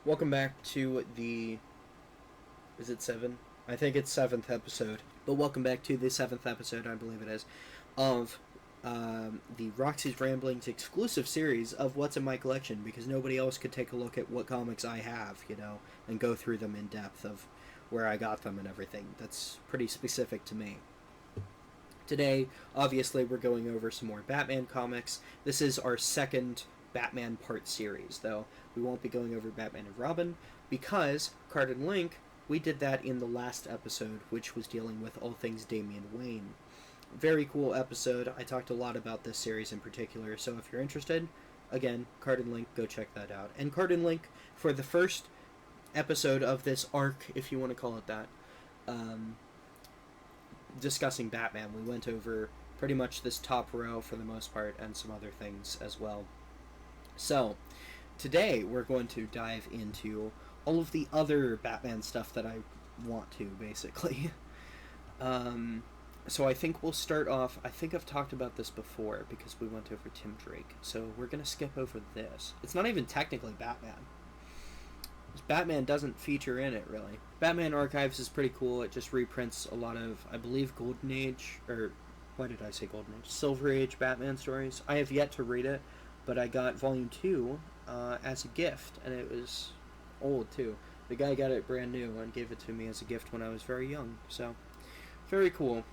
Welcome back to the. Is it 7? I think it's 7th episode. But welcome back to the 7th episode, I believe it is, of the Roxy's Ramblings exclusive series of What's in My Collection, because nobody else could take a look at what comics I have, and go through them in depth of where I got them and everything. That's pretty specific to me. Today, obviously, we're going over some more Batman comics. This is our second Batman part series, though we won't be going over Batman and Robin because Card and Link, we did that in the last episode, which was dealing with all things Damian Wayne. Very cool episode. I talked a lot about this series in particular, so if you're interested, again, Card and Link, go check that out. And Card and Link, for the first episode of this arc, if you want to call it that, discussing Batman, we went over pretty much this top row for the most part and some other things as well. So, today we're going to dive into all of the other Batman stuff that I want to, basically. So I think we'll start off, I think I've talked about this before because we went over Tim Drake, so we're going to skip over this. It's not even technically Batman. Batman doesn't feature in it, really. Batman Archives is pretty cool. It just reprints a lot of, I believe, Golden Age, or why did I say Golden Age? Silver Age Batman stories. I have yet to read it, but I got Volume 2 as a gift, and it was old, too. The guy got it brand new and gave it to me as a gift when I was very young, so very cool.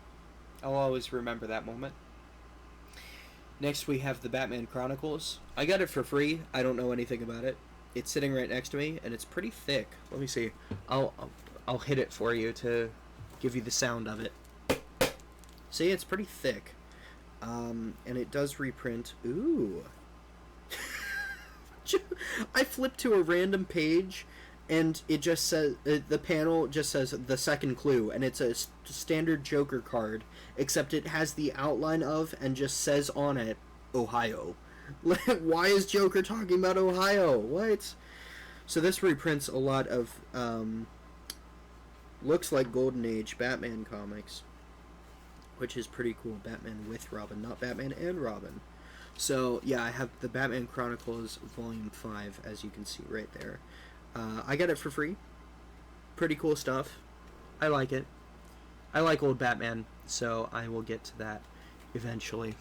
I'll always remember that moment. Next, we have the Batman Chronicles. I got it for free. I don't know anything about it. It's sitting right next to me, and it's pretty thick. Let me see. I'll hit it for you to give you the sound of it. See, it's pretty thick. And it does reprint. Ooh. I flipped to a random page, and it just says, the panel just says the second clue, and it's a standard Joker card, except it has the outline of and just says on it, Ohio. Why is Joker talking about Ohio? What? So this reprints a lot of, looks like Golden Age Batman comics, which is pretty cool. Batman with Robin, not Batman and Robin. So, yeah, I have the Batman Chronicles Volume 5, as you can see right there. I got it for free. Pretty cool stuff. I like it. I like old Batman, so I will get to that eventually.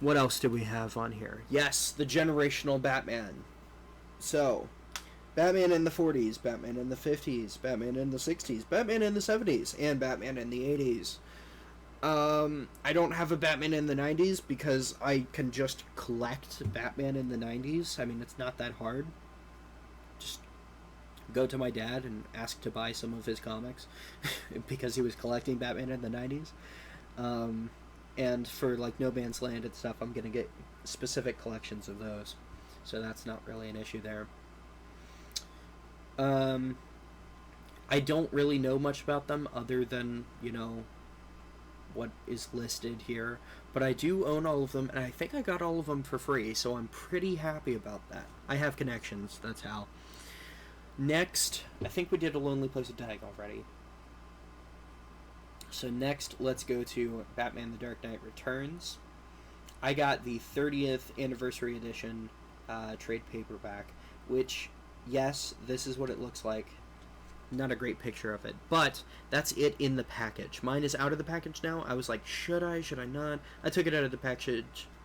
What else do we have on here? Yes, the generational Batman. So, Batman in the 40s, Batman in the 50s, Batman in the 60s, Batman in the 70s, and Batman in the 80s. I don't have a Batman in the 90s because I can just collect Batman in the 90s. I mean, it's not that hard. Just go to my dad and ask to buy some of his comics because he was collecting Batman in the 90s. And for, like, No Man's Land and stuff, I'm going to get specific collections of those. So that's not really an issue there. I don't really know much about them other than, what is listed here. But I do own all of them, and I think I got all of them for free, so I'm pretty happy about that. I have connections, that's how. Next, I think we did A Lonely Place to Die already. So next, let's go to Batman The Dark Knight Returns. I got the 30th Anniversary Edition trade paperback, which, yes, this is what it looks like. Not a great picture of it, but that's it in the package. Mine is out of the package now. I was like, should I not? I took it out of the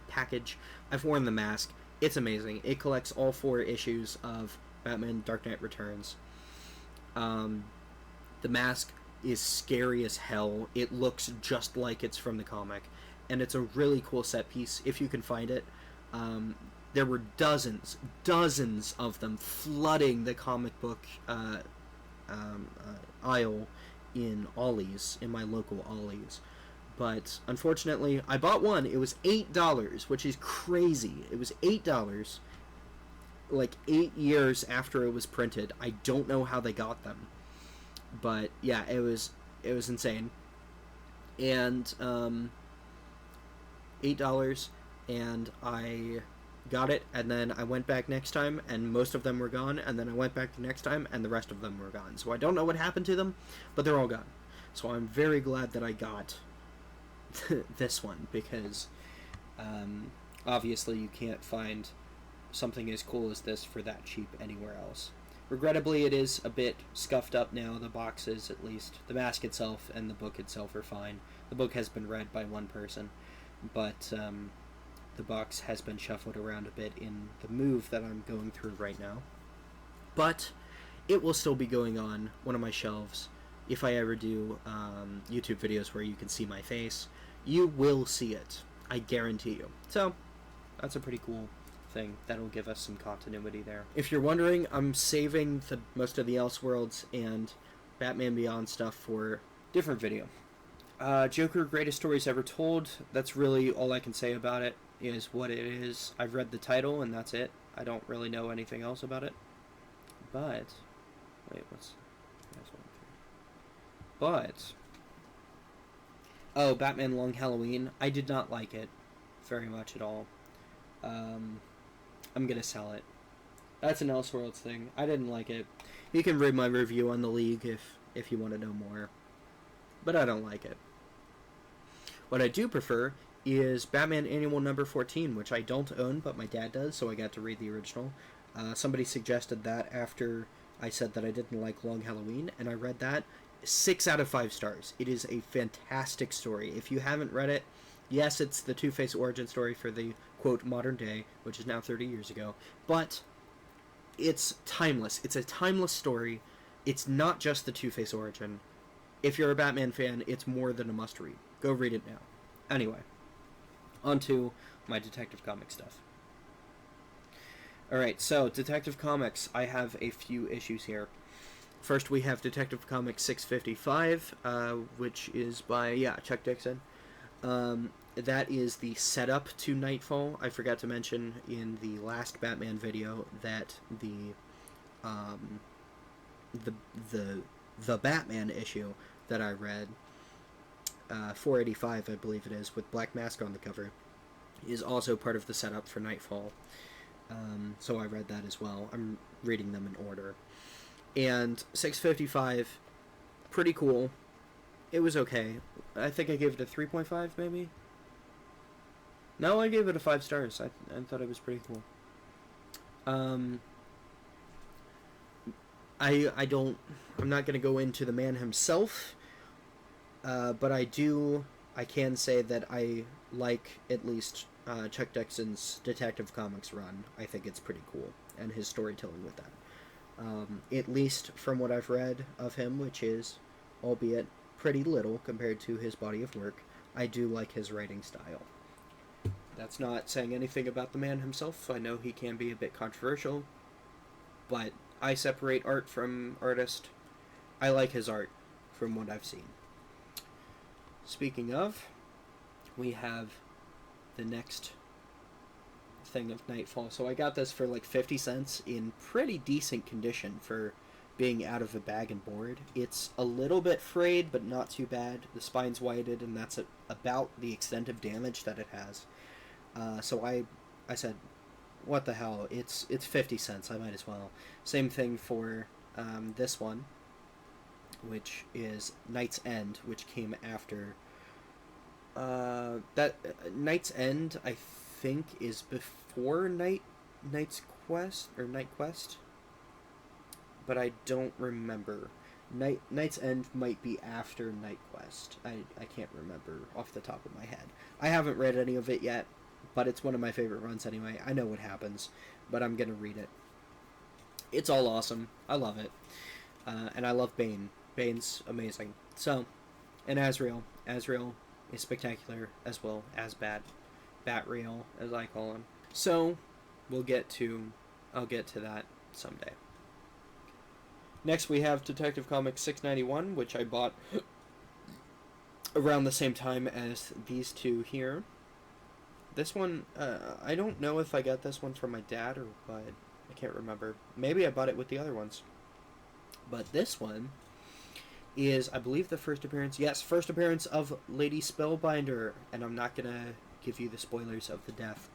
package. I've worn the mask. It's amazing. It collects all 4 issues of Batman Dark Knight Returns. The mask is scary as hell. It looks just like it's from the comic, and it's a really cool set piece if you can find it. There were dozens of them flooding the comic book aisle in Ollie's, in my local Ollie's. But unfortunately, I bought one. It was $8, which is crazy. It was $8, like 8 years after it was printed. I don't know how they got them, but yeah, it was insane. And $8, and I got it, and then I went back next time, and most of them were gone, and then I went back the next time, and the rest of them were gone. So I don't know what happened to them, but they're all gone. So I'm very glad that I got this one, because obviously you can't find something as cool as this for that cheap anywhere else. Regrettably, it is a bit scuffed up now, the boxes at least. The mask itself and the book itself are fine. The book has been read by one person, but the box has been shuffled around a bit in the move that I'm going through right now. But it will still be going on one of my shelves. If I ever do YouTube videos where you can see my face, you will see it. I guarantee you. So, that's a pretty cool thing. That'll give us some continuity there. If you're wondering, I'm saving most of the Elseworlds and Batman Beyond stuff for different video. Joker Greatest Stories Ever Told, that's really all I can say about it, is what it is. I've read the title, and that's it. I don't really know anything else about it. But, wait, oh, Batman Long Halloween, I did not like it very much at all. I'm gonna sell it. That's an Elseworlds thing. I didn't like it. You can read my review on the League if you want to know more. But I don't like it. What I do prefer is Batman Annual Number 14, which I don't own, but my dad does, so I got to read the original. Somebody suggested that after I said that I didn't like Long Halloween, and I read that. 6 out of 5 stars. It is a fantastic story. If you haven't read it, yes, it's the Two-Face origin story for the, quote, modern day, which is now 30 years ago, but it's timeless. It's a timeless story. It's not just the Two-Face origin. If you're a Batman fan, it's more than a must-read. Go read it now. Anyway, on to my Detective Comics stuff. Alright, so, Detective Comics, I have a few issues here. First, we have Detective Comics 655, which is by, Chuck Dixon. That is the setup to Nightfall. I forgot to mention in the last Batman video that the Batman issue that I read, 485, I believe it is, with Black Mask on the cover, is also part of the setup for Nightfall. So I read that as well. I'm reading them in order. And 655, pretty cool. It was okay. I think I gave it a 3.5, maybe? No, I gave it a 5 stars. I thought it was pretty cool. I'm not going to go into the man himself, but I can say that I like at least Chuck Dixon's Detective Comics run. I think it's pretty cool, and his storytelling with that. At least from what I've read of him, which is, albeit pretty little compared to his body of work, I do like his writing style. That's not saying anything about the man himself. I know he can be a bit controversial, but I separate art from artist. I like his art from what I've seen. Speaking of, we have the next thing of Nightfall. So I got this for like 50 cents in pretty decent condition for being out of a bag and board. It's a little bit frayed, but not too bad. The spine's whited, and that's about the extent of damage that it has. So I said, what the hell, it's 50 cents, I might as well. Same thing for this one, which is Knight's End, which came after. Knight's End, I think, is before Knight's Quest, or Night Quest, but I don't remember. Knight's End might be after Night Quest. I can't remember off the top of my head. I haven't read any of it yet, but it's one of my favorite runs anyway. I know what happens, but I'm gonna read it. It's all awesome. I love it. And I love Bane. Bane's amazing. So, and Azrael. Azrael is spectacular as well as Bat-Rael, as I call him. So, I'll get to that someday. Next we have Detective Comics 691, which I bought around the same time as these two here. This one, I don't know if I got this one from my dad or what. I can't remember. Maybe I bought it with the other ones. But this one is, I believe, the first appearance of Lady Spellbinder. And I'm not going to give you the spoilers of the death.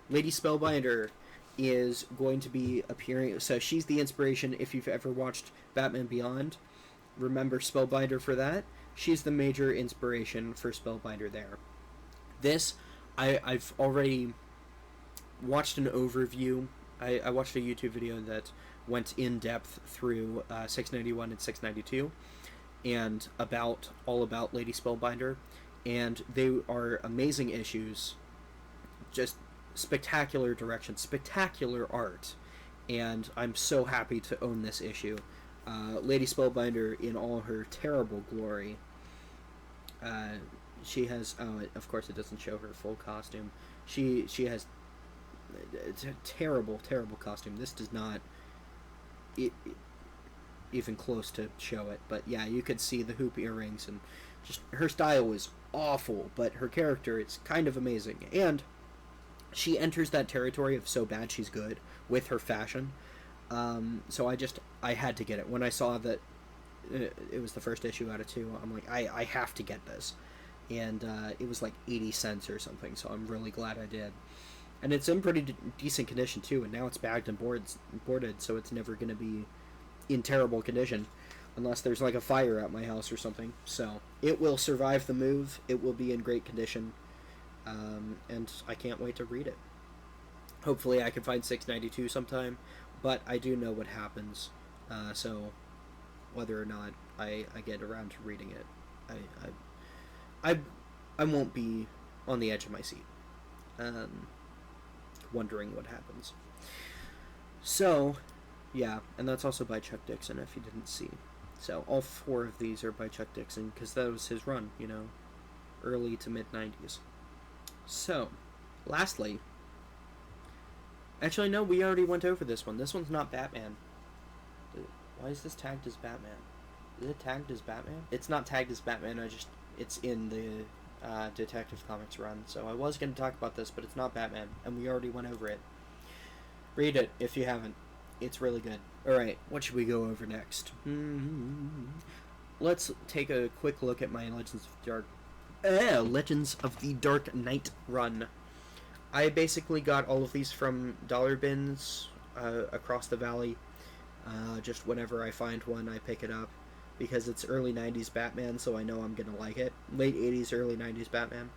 Lady Spellbinder is going to be appearing, so she's the inspiration. If you've ever watched Batman Beyond, remember Spellbinder for that. She's the major inspiration for Spellbinder there. This, I've already watched an overview. I watched a YouTube video that went in depth through 691 and 692 and all about Lady Spellbinder, and they are amazing issues, just spectacular direction, spectacular art, and I'm so happy to own this issue. Lady Spellbinder in all her terrible glory. She has, of course it doesn't show her full costume. She has a terrible, terrible costume. This does not even close to show it, but yeah, you could see the hoop earrings, and just her style is awful, but her character is kind of amazing, and she enters that territory of so bad she's good with her fashion. So I had to get it when I saw that it was the first issue out of 2. I'm like, I have to get this, and it was like 80 cents or something, so I'm really glad I did. And it's in pretty decent condition too, and now it's bagged and boarded, so it's never going to be in terrible condition unless there's like a fire at my house or something. So it will survive the move. It will be in great condition, and I can't wait to read it. Hopefully I can find 692 sometime, but I do know what happens, so whether or not I get around to reading it, I won't be on the edge of my seat, wondering what happens. So yeah, and that's also by Chuck Dixon, if you didn't see. So all 4 of these are by Chuck Dixon, because that was his run, early to mid-90s. So, lastly, actually, no, we already went over this one. This one's not Batman. Why is this tagged as Batman? Is it tagged as Batman? It's not tagged as Batman, it's in the Detective Comics run, so I was going to talk about this, but it's not Batman, and we already went over it. Read it if you haven't. It's really good. Alright, what should we go over next? Let's take a quick look at my Legends of the Dark Knight run. I basically got all of these from dollar bins across the valley. Just whenever I find one, I pick it up, because it's early 90s Batman, so I know I'm going to like it. Late 80s, early 90s Batman.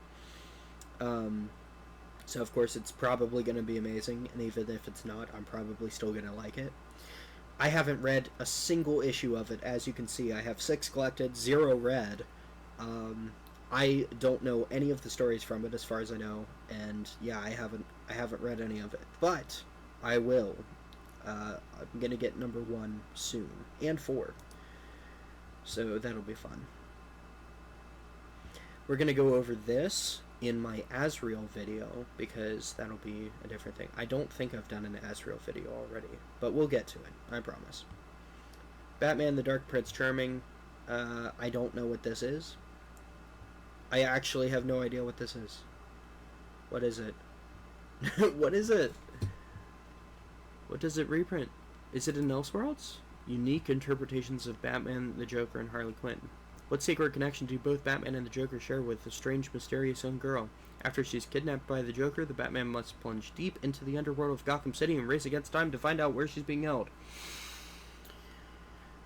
So of course it's probably going to be amazing, and even if it's not, I'm probably still going to like it. I haven't read a single issue of it. As you can see, I have 6 collected, 0 read. I don't know any of the stories from it as far as I know, and yeah, I haven't read any of it, but I will. I'm going to get number 1 soon, and 4. So that'll be fun. We're going to go over this in my Azrael video, because that'll be a different thing. I don't think I've done an Azrael video already, but we'll get to it, I promise. Batman the Dark Prince Charming, I don't know what this is. I actually have no idea what this is. What is it? What is it? What does it reprint? Is it in Elseworlds? Unique interpretations of Batman, the Joker, and Harley Quinn. What secret connection do both Batman and the Joker share with a strange, mysterious young girl? After she's kidnapped by the Joker, the Batman must plunge deep into the underworld of Gotham City and race against time to find out where she's being held.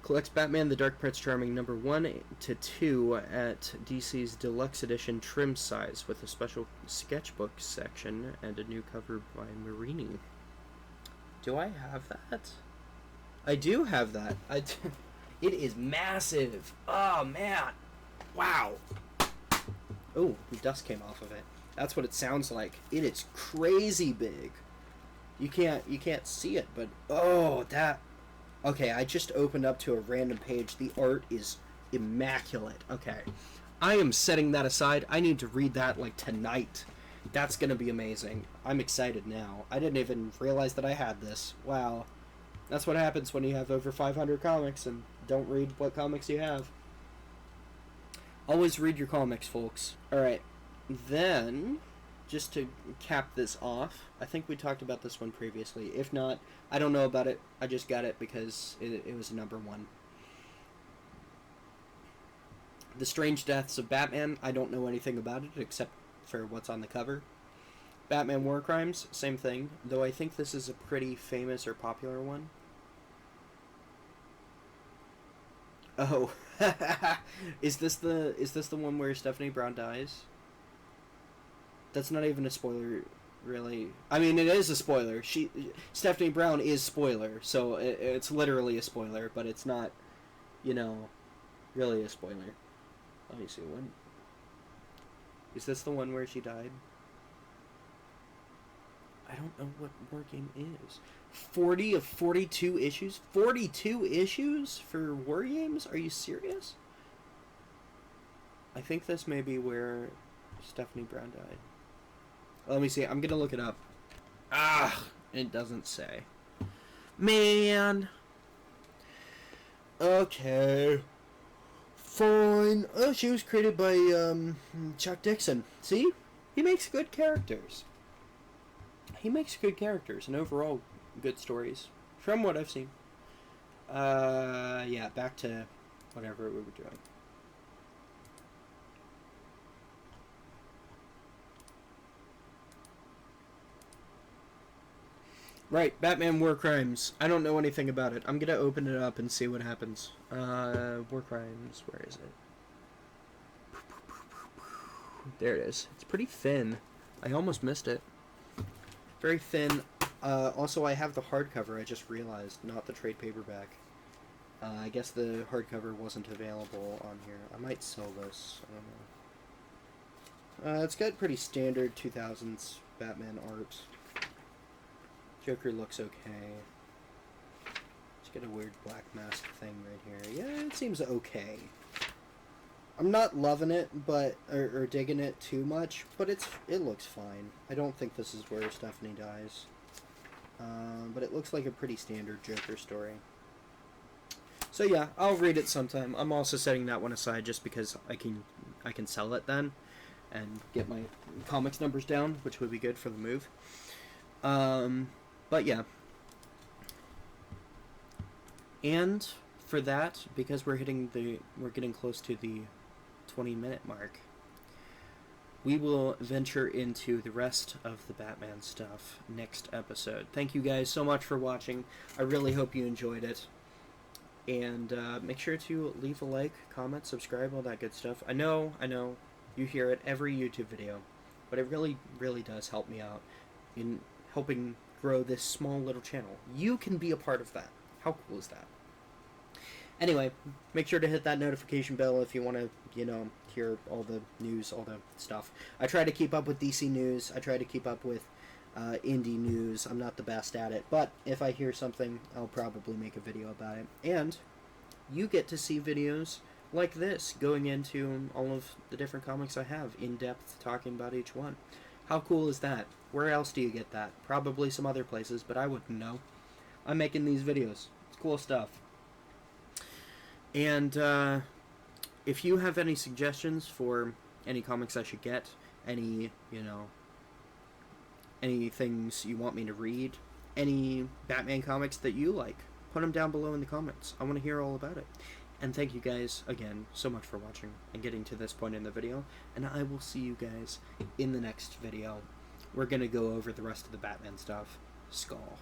Collects Batman the Dark Prince Charming number 1 to 2 at DC's Deluxe Edition trim size, with a special sketchbook section and a new cover by Marini. Do I have that? I do have that. It is massive. Oh, man. Wow. Oh, the dust came off of it. That's what it sounds like. It is crazy big. You can't see it, but oh, that. Okay, I just opened up to a random page. The art is immaculate. Okay. I am setting that aside. I need to read that like tonight. That's going to be amazing. I'm excited now. I didn't even realize that I had this. Wow. That's what happens when you have over 500 comics and don't read what comics you have. Always read your comics, folks. Alright, then, just to cap this off, I think we talked about this one previously. If not, I don't know about it. I just got it because it was number 1. The Strange Deaths of Batman, I don't know anything about it except for what's on the cover. Batman War Crimes, same thing, though I think this is a pretty famous or popular one. Oh, is this the one where Stephanie Brown dies? That's not even a spoiler. really. I mean, it is a spoiler. Stephanie Brown is spoiler, so it's literally a spoiler, but it's not, you know, really a spoiler. Let me see, when... Is this the one where she died? I don't know what War Game is. 40 of 42 issues? 42 issues for War Games? Are you serious? I think this may be where Stephanie Brown died. Let me see. I'm gonna look it up. Ah, it doesn't say. Man. Okay. Fine. Oh, she was created by Chuck Dixon. See? He makes good characters. He makes good characters and overall good stories from what I've seen. Yeah, back to whatever we were doing. Right, Batman War Crimes. I don't know anything about it. I'm gonna open it up and see what happens. War Crimes, where is it? There it is. It's pretty thin. I almost missed it. Very thin. Also, I have the hardcover, I just realized, not the trade paperback. I guess the hardcover wasn't available on here. I might sell this. I don't know. It's got pretty standard 2000s Batman art. Joker looks okay. Just got a weird black mask thing right here. Yeah, it seems okay. I'm not loving it, but or digging it too much, but it looks fine. I don't think this is where Stephanie dies. But it looks like a pretty standard Joker story. So yeah, I'll read it sometime. I'm also setting that one aside just because I can sell it then and get my comics numbers down, which would be good for the move. But yeah. And for that, because we're getting close to the 20-minute mark, we will venture into the rest of the Batman stuff next episode. Thank you guys so much for watching. I really hope you enjoyed it. And make sure to leave a like, comment, subscribe, all that good stuff. I know, you hear it every YouTube video, but it really, really does help me out in helping grow this small little channel. You can be a part of that. How cool is that? Anyway, make sure to hit that notification bell if you want to, hear all the news, all the stuff. I try to keep up with DC news. I try to keep up with indie news. I'm not the best at it, but if I hear something, I'll probably make a video about it. And you get to see videos like this, going into all of the different comics I have, in depth, talking about each one. How cool is that? Where else do you get that? Probably some other places, but I wouldn't know. I'm making these videos. It's cool stuff. And if you have any suggestions for any comics I should get, any things you want me to read, any Batman comics that you like, put them down below in the comments. I want to hear all about it. And thank you guys again so much for watching and getting to this point in the video. And I will see you guys in the next video. We're going to go over the rest of the Batman stuff. Skull.